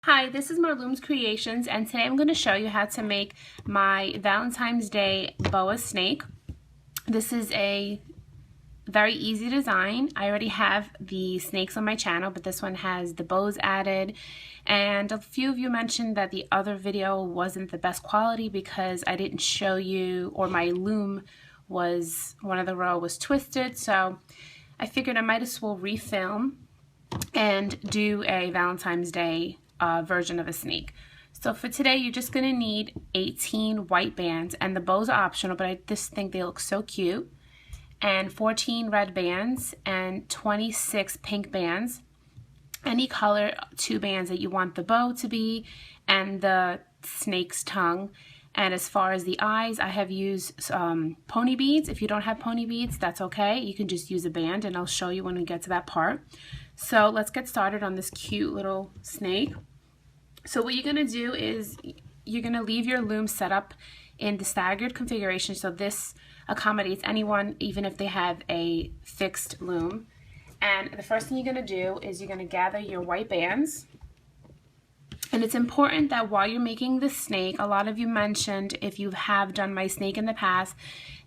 Hi, this is Marloomz Creations, and today I'm going to show you how to make my Valentine's Day boa snake. This is a very easy design. I already have the snakes on my channel, but this one has the bows added. And a few of you mentioned that the other video wasn't the best quality because I didn't show you, or my loom was, one of the row was twisted. So I figured I might as well refilm and do a Valentine's Day version of a snake. So for today, you're just going to need 18 white bands, and the bows are optional, but I just think they look so cute, and 14 red bands and 26 pink bands. Any color 2 bands that you want the bow to be, and the snake's tongue. And as far as the eyes, I have used pony beads. If you don't have pony beads, that's okay. You can just use a band, and I'll show you when we get to that part. So let's get started on this cute little snake. So what you're going to do is you're going to leave your loom set up in the staggered configuration, so this accommodates anyone, even if they have a fixed loom. And the first thing you're going to do is you're going to gather your white bands. And it's important that while you're making the snake, a lot of you mentioned, if you have done my snake in the past,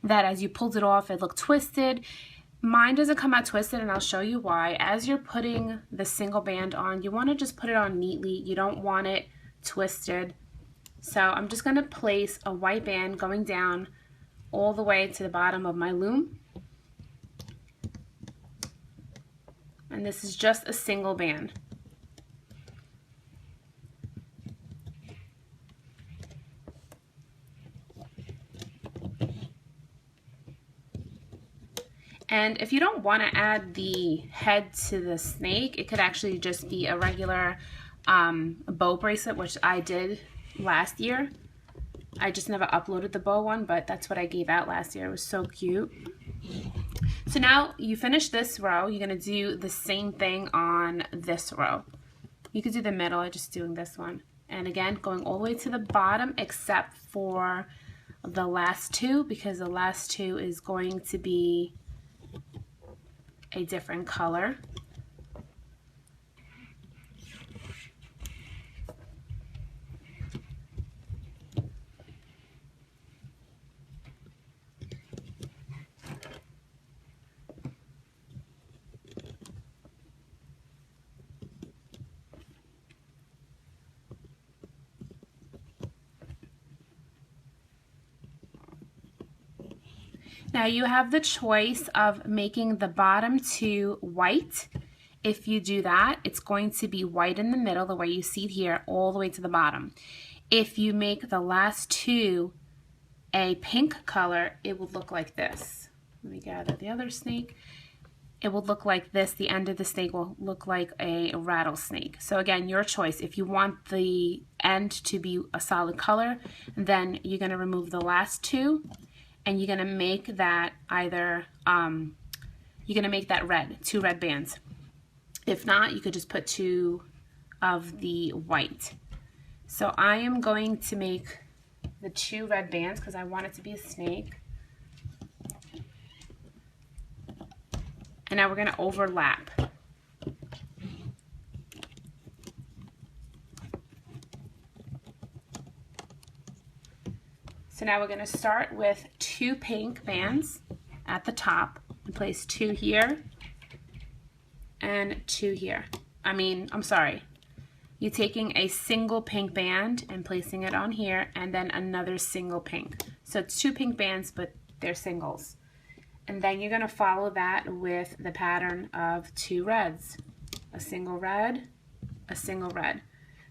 that as you pulled it off, it looked twisted. Mine doesn't come out twisted, and I'll show you why. As you're putting the single band on, you want to just put it on neatly. You don't want it twisted. So I'm just going to place a white band going down all the way to the bottom of my loom. And this is just a single band. And if you don't want to add the head to the snake, it could actually just be a regular bow bracelet, which I did last year. I just never uploaded the bow one, but that's what I gave out last year. It was so cute. So now you finish this row, you're going to do the same thing on this row. You could do the middle, I'm just doing this one. And again, going all the way to the bottom except for the last 2, because the last 2 is going to be a different color. Now you have the choice of making the bottom 2 white. If you do that, it's going to be white in the middle, the way you see it here, all the way to the bottom. If you make the last 2 a pink color, it will look like this. Let me gather the other snake. It will look like this. The end of the snake will look like a rattlesnake. So again, your choice. If you want the end to be a solid color, then you're going to remove the last 2. And you're going to make that either, you're going to make that red, 2 red bands. If not, you could just put 2 of the white. So I am going to make the 2 red bands because I want it to be a snake. And now we're going to overlap. So now we're going to start with 2 pink bands at the top and place 2 here and 2 here. I'm sorry. You're taking a single pink band and placing it on here, and then another single pink. So it's 2 pink bands, but they're singles. And then you're going to follow that with the pattern of 2 reds. A single red, a single red.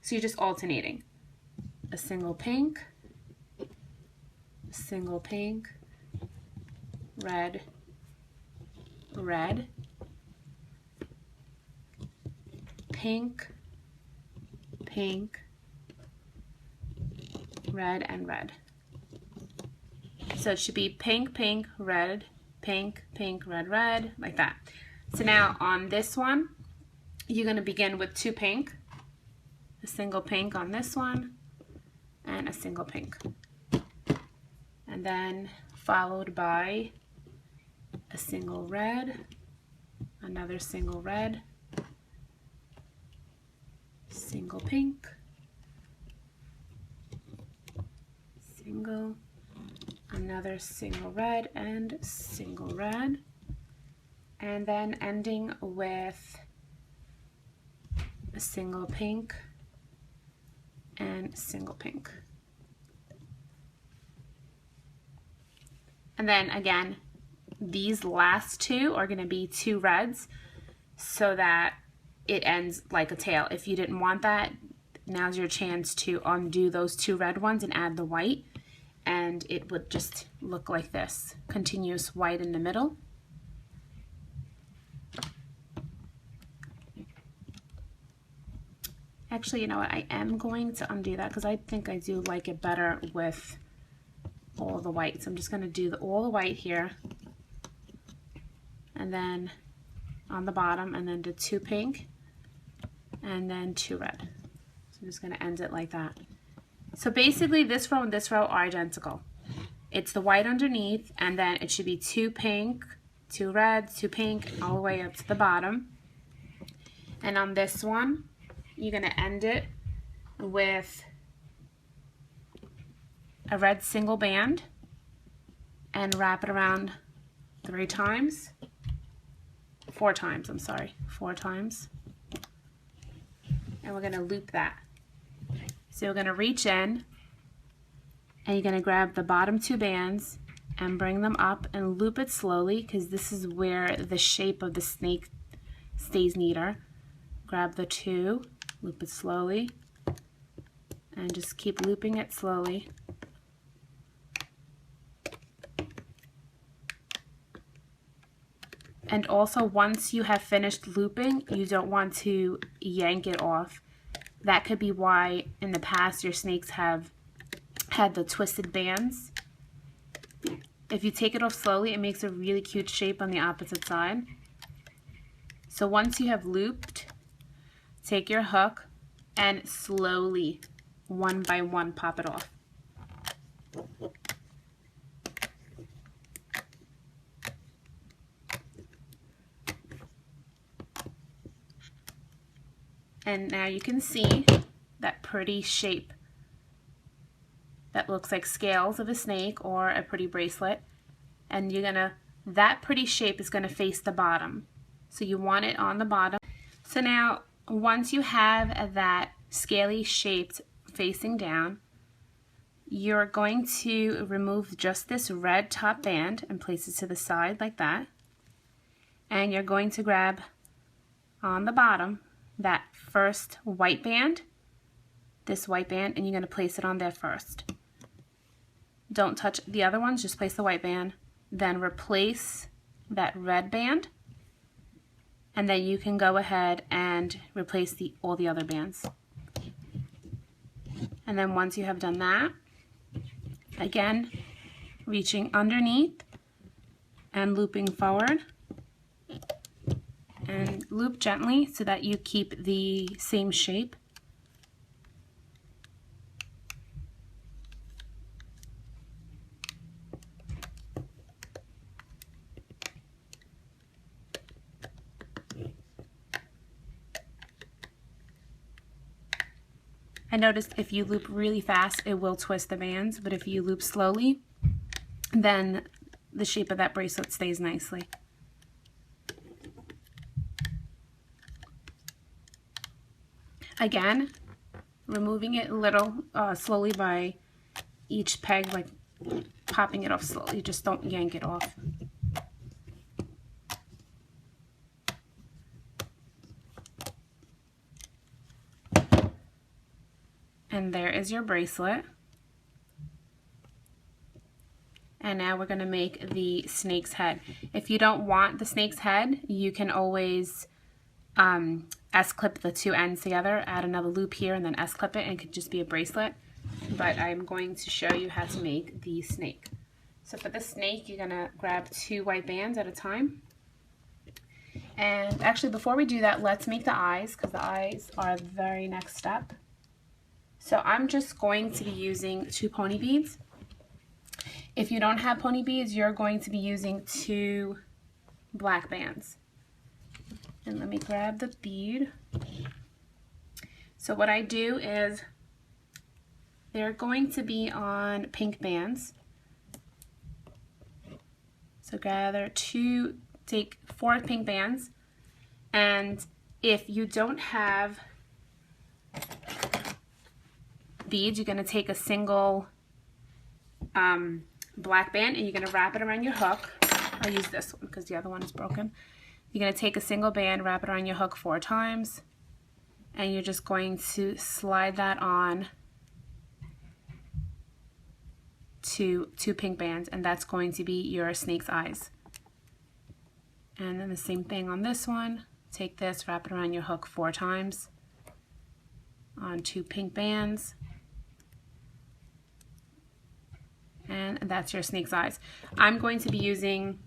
So you're just alternating. A single pink, single pink, red, red, pink, pink, red, and red. So it should be pink, pink, red, pink, pink, red, red, like that. So now on this one, you're going to begin with 2 pink, a single pink on this one, and a single pink. And then followed by a single red, another single red, single pink, single, another single red and single red, and then ending with a single pink and single pink. And then again, these last two are going to be two reds so that it ends like a tail. If you didn't want that, now's your chance to undo those two red ones and add the white, and it would just look like this, continuous white in the middle. Actually, you know what, I am going to undo that because I think I do like it better with all the white. So I'm just going to do all the white here, and then on the bottom, and then do two pink, and then two red. So I'm just going to end it like that. So basically this row and this row are identical. It's the white underneath, and then it should be two pink, two red, two pink, all the way up to the bottom. And on this one, you're going to end it with a red single band and wrap it around 4 times, I'm sorry, 4 times. And we're going to loop that. So we're going to reach in, and you're going to grab the bottom 2 bands and bring them up and loop it slowly, because this is where the shape of the snake stays neater. Grab the 2, loop it slowly, and just keep looping it slowly. And also, once you have finished looping, you don't want to yank it off. That could be why in the past your snakes have had the twisted bands. If you take it off slowly, it makes a really cute shape on the opposite side. So once you have looped, take your hook and slowly, one by one, pop it off. And now you can see that pretty shape that looks like scales of a snake or a pretty bracelet. And that pretty shape is gonna face the bottom. So you want it on the bottom. So now, once you have that scaly shaped facing down, you're going to remove just this red top band and place it to the side like that. And you're going to grab on the bottom that first white band, this white band, and you're going to place it on there first. Don't touch the other ones, just place the white band, then replace that red band, and then you can go ahead and replace all the other bands. And then once you have done that, again, reaching underneath and looping forward, and loop gently so that you keep the same shape. I noticed if you loop really fast, it will twist the bands, but if you loop slowly, then the shape of that bracelet stays nicely. Again, removing it a little slowly by each peg, like popping it off slowly, just don't yank it off. And there is your bracelet. And now we're going to make the snake's head. If you don't want the snake's head, you can always S-clip the 2 ends together, add another loop here, and then S-clip it, and it could just be a bracelet. But I'm going to show you how to make the snake. So for the snake, you're going to grab 2 white bands at a time. And actually, before we do that, let's make the eyes, because the eyes are the very next step. So I'm just going to be using 2 pony beads. If you don't have pony beads, you're going to be using 2 black bands. And let me grab the bead. So what I do is, they're going to be on pink bands. So take 4 pink bands, and if you don't have beads, you're going to take a single black band and you're going to wrap it around your hook. I'll use this one because the other one is broken. You're going to take a single band, wrap it around your hook 4 times, and you're just going to slide that on to 2 pink bands, and that's going to be your snake's eyes. And then the same thing on this one. Take this, wrap it around your hook 4 times on 2 pink bands, and that's your snake's eyes. I'm going to be using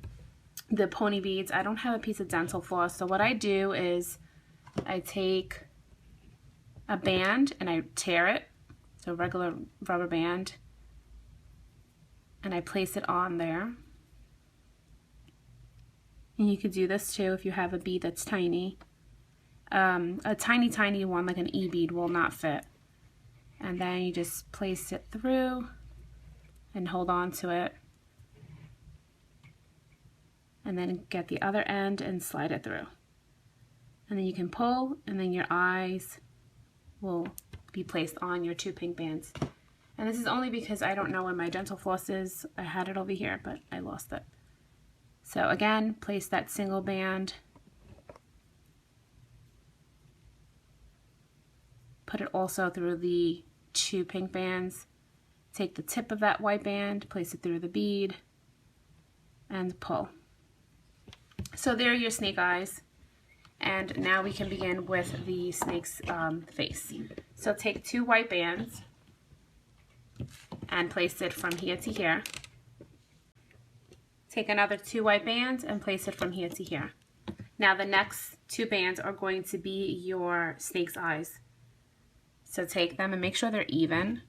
the pony beads. I don't have a piece of dental floss, so what I do is I take a band and I tear it, so regular rubber band, and I place it on there. And you could do this too if you have a bead that's tiny. A tiny one like an E-bead will not fit. And then you just place it through and hold on to it. And then get the other end and slide it through. And then you can pull, and then your eyes will be placed on your 2 pink bands. And this is only because I don't know where my dental floss is. I had it over here, but I lost it. So again, place that single band, put it also through the 2 pink bands, take the tip of that white band, place it through the bead, and pull. So there are your snake eyes. And now we can begin with the snake's face. So take 2 white bands and place it from here to here. Take another 2 white bands and place it from here to here. Now the next 2 bands are going to be your snake's eyes. So take them and make sure they're even.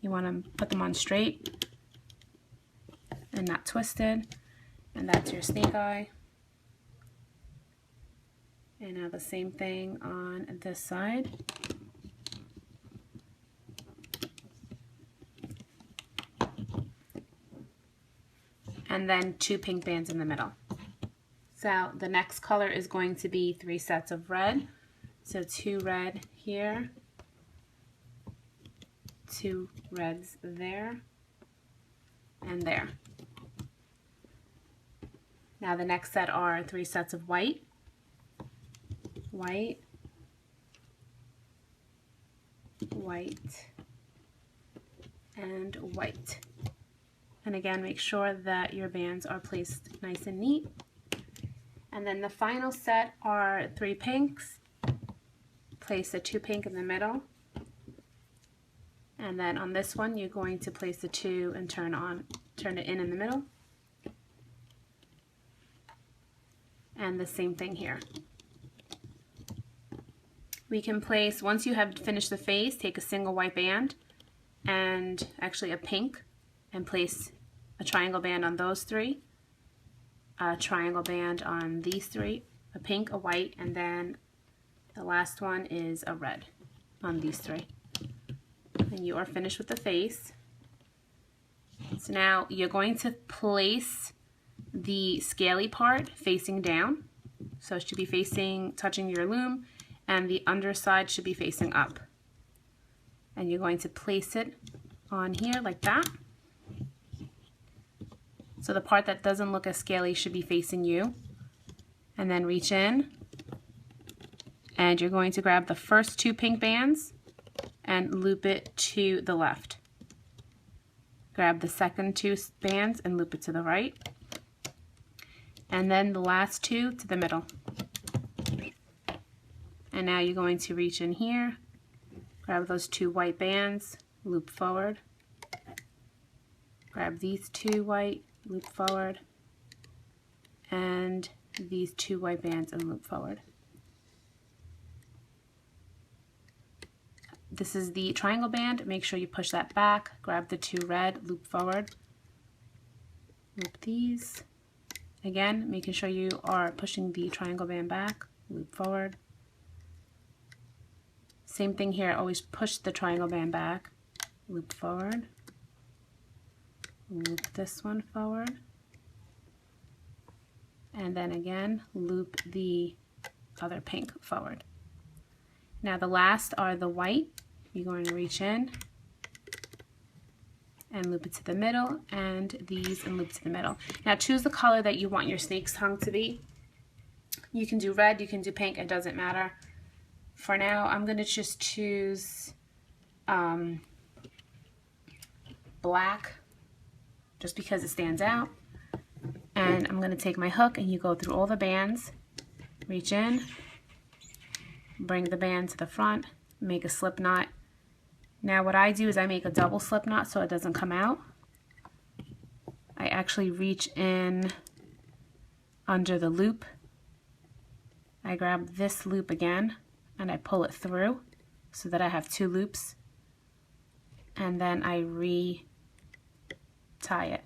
You want to put them on straight and not twisted. And that's your snake eye. And now the same thing on this side. And then 2 pink bands in the middle. So the next color is going to be 3 sets of red. So 2 red here, 2 reds there, and there. Now the next set are 3 sets of white, white, white, and white. And again, make sure that your bands are placed nice and neat. And then the final set are 3 pinks. Place a 2 pink in the middle. And then on this one, you're going to place the 2 and turn it in the middle. And the same thing here. We can place, once you have finished the face, take a single white band and actually a pink and place a triangle band on those 3, a triangle band on these 3, a pink, a white, and then the last one is a red on these 3. And you are finished with the face. So now you're going to place the scaly part facing down. So it should be facing, touching your loom, and the underside should be facing up. And you're going to place it on here like that. So the part that doesn't look as scaly should be facing you. And then reach in, and you're going to grab the first 2 pink bands and loop it to the left. Grab the second 2 bands and loop it to the right. And then the last 2 to the middle. And now you're going to reach in here, grab those 2 white bands, loop forward. Grab these 2 white, loop forward. And these 2 white bands and loop forward. This is the triangle band. Make sure you push that back. Grab the 2 red, loop forward. Loop these. Again, making sure you are pushing the triangle band back, loop forward. Same thing here, always push the triangle band back loop forward, loop this one forward, and then again loop the other pink forward. Now the last are the white. You're going to reach in and loop it to the middle, and these and loop to the middle. Now choose the color that you want your snake's tongue to be. You can do red, you can do pink, it doesn't matter. For now, I'm going to just choose black, just because it stands out. And I'm going to take my hook, and you go through all the bands, reach in, bring the band to the front, make a slip knot. Now what I do is I make a double slip knot so it doesn't come out. I actually reach in under the loop. I grab this loop again and I pull it through so that I have two loops, and then I re-tie it.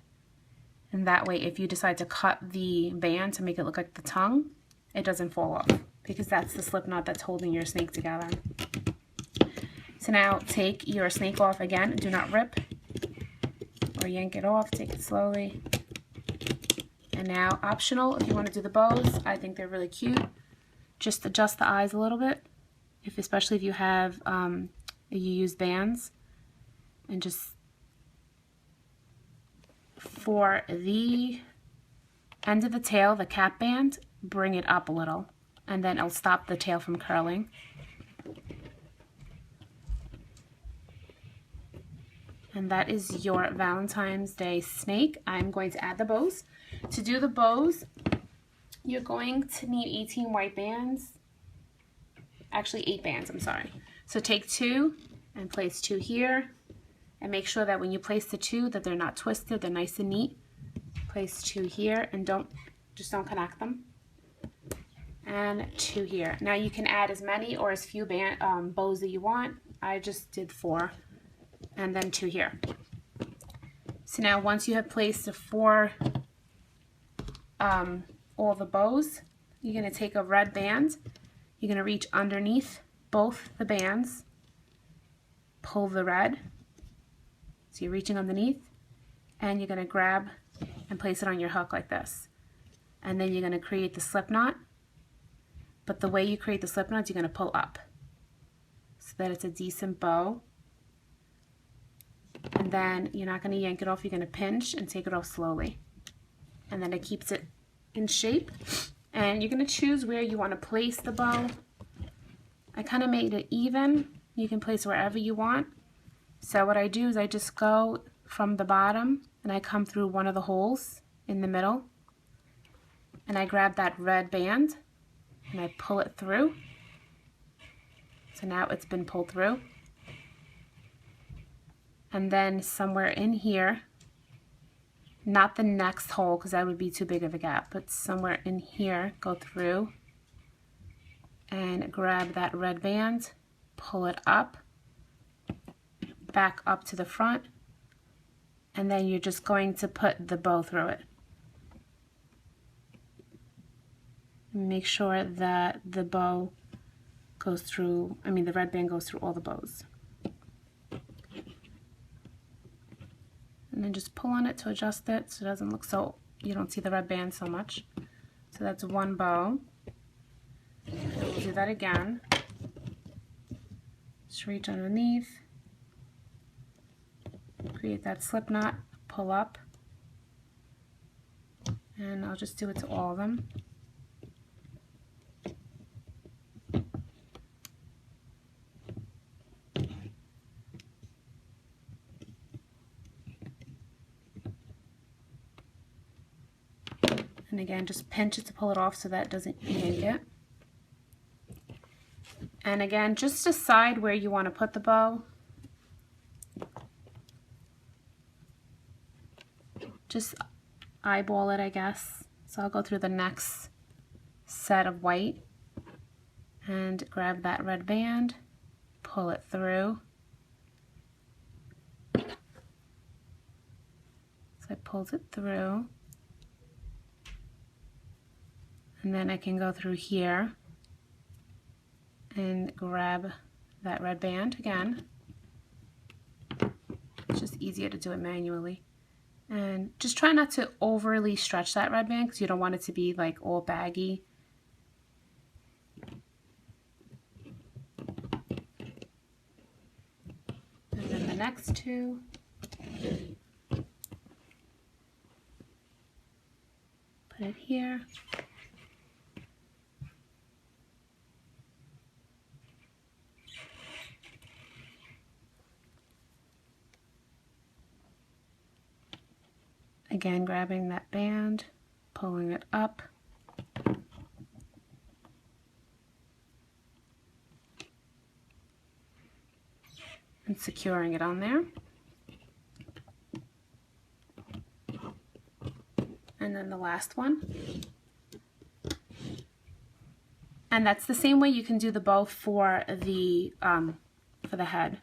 And that way, if you decide to cut the band to make it look like the tongue, it doesn't fall off, because that's the slip knot that's holding your snake together. So now take your snake off again. Do not rip or yank it off. Take it slowly. And now, optional, if you want to do the bows, I think they're really cute. Just adjust the eyes a little bit, especially if you have, you use bands, and just for the end of the tail, the cap band, bring it up a little, and then it'll stop the tail from curling. And that is your Valentine's Day snake. I'm going to add the bows. To do the bows, you're going to need 18 white bands. Actually 8 bands, I'm sorry. So take 2 and place 2 here. And make sure that when you place the 2 that they're not twisted, they're nice and neat. Place 2 here, and just don't connect them. And 2 here. Now you can add as many or as few bows that you want. I just did 4. And then 2 here. So now once you have placed the 4 all the bows, you're going to take a red band, you're going to reach underneath both the bands, pull the red, so you're reaching underneath, and you're going to grab and place it on your hook like this. And then you're going to create the slip knot, but the way you create the slip knot is you're going to pull up so that it's a decent bow. And then you're not going to yank it off, you're going to pinch and take it off slowly. And then it keeps it in shape. And you're going to choose where you want to place the bow. I kind of made it even. You can place wherever you want. So what I do is I just go from the bottom and I come through one of the holes in the middle. And I grab that red band and I pull it through. So now it's been pulled through. And then somewhere in here, not the next hole because that would be too big of a gap, but somewhere in here, go through and grab that red band, pull it up, back up to the front, and then you're just going to put the bow through it. Make sure that the bow goes through, the red band goes through all the bows. And then just pull on it to adjust it so it doesn't look so, you don't see the red band so much. So that's one bow. And we'll do that again. Just reach underneath, create that slip knot, pull up, and I'll just do it to all of them. And again, just pinch it to pull it off so that it doesn't yank it. And again, just decide where you want to put the bow. Just eyeball it, I guess. So I'll go through the next set of white and grab that red band, pull it through. So I pulled it through. And then I can go through here and grab that red band again, just easier to do it manually. And just try not to overly stretch that red band because you don't want it to be like all baggy. And then the next two. Put it here. Again, grabbing that band, pulling it up. And securing it on there. And then the last one. And that's the same way you can do the bow for the head.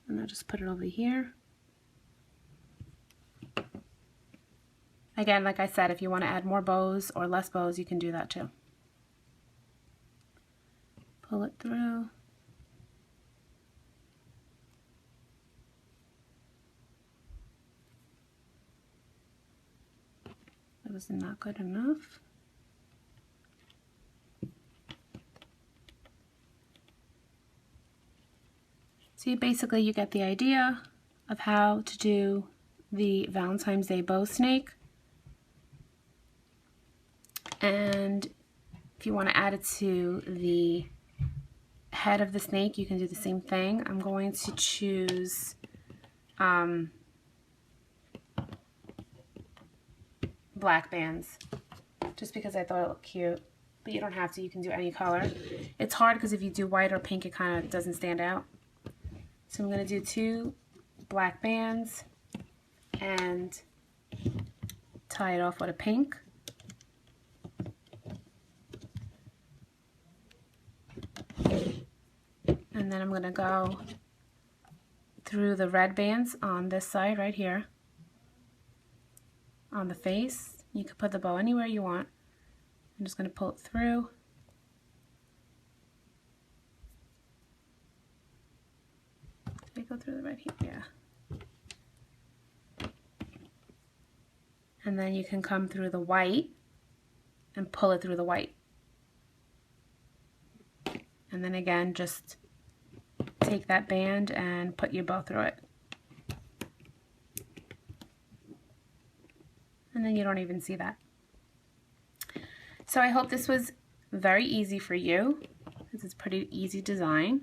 And I'll just put it over here. Again, like I said, if you want to add more bows or less bows, you can do that too. Pull it through. That was not good enough. So basically you get the idea of how to do the Valentine's Day bow snake. And if you want to add it to the head of the snake, you can do the same thing. I'm going to choose black bands just because I thought it looked cute, but you don't have to. You can do any color. It's hard because if you do white or pink, it kind of doesn't stand out. So I'm going to do 2 black bands and tie it off with a pink. And then I'm going to go through the red bands on this side right here on the face. You can put the bow anywhere you want. I'm just going to pull it through. Did I go through the red here? Yeah. And then you can come through the white and pull it through the white. And then again, just take that band and put your bow through it. And then you don't even see that. So I hope this was very easy for you. This is a pretty easy design.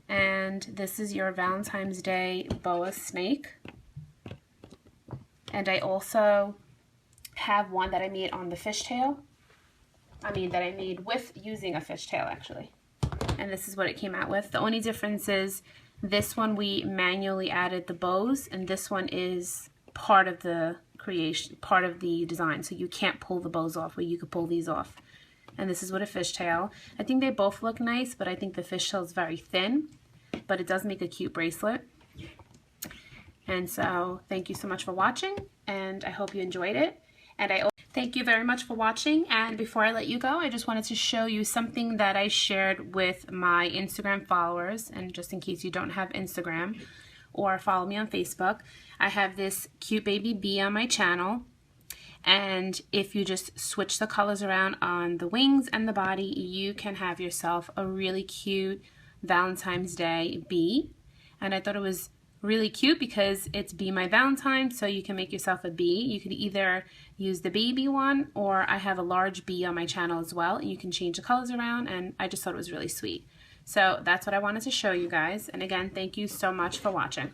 And this is your Valentine's Day boa snake. And I also have one that I made on the fishtail. That I made with using a fishtail actually. And this is what it came out with. The only difference is this one we manually added the bows, and this one is part of the creation, part of the design. So you can't pull the bows off, where you could pull these off. And this is with a fishtail. I think they both look nice, but I think the fishtail is very thin, but it does make a cute bracelet. And so thank you so much for watching, and I hope you enjoyed it. And I thank you very much for watching. And before I let you go, I just wanted to show you something that I shared with my Instagram followers. And just in case you don't have Instagram or follow me on Facebook, I have this cute baby bee on my channel. And if you just switch the colors around on the wings and the body, you can have yourself a really cute Valentine's Day bee. And I thought it was really cute because it's Be My Valentine, so you can make yourself a bee. You could either use the baby one, or I have a large bee on my channel as well, and you can change the colors around, and I just thought it was really sweet. So that's what I wanted to show you guys. And again, thank you so much for watching.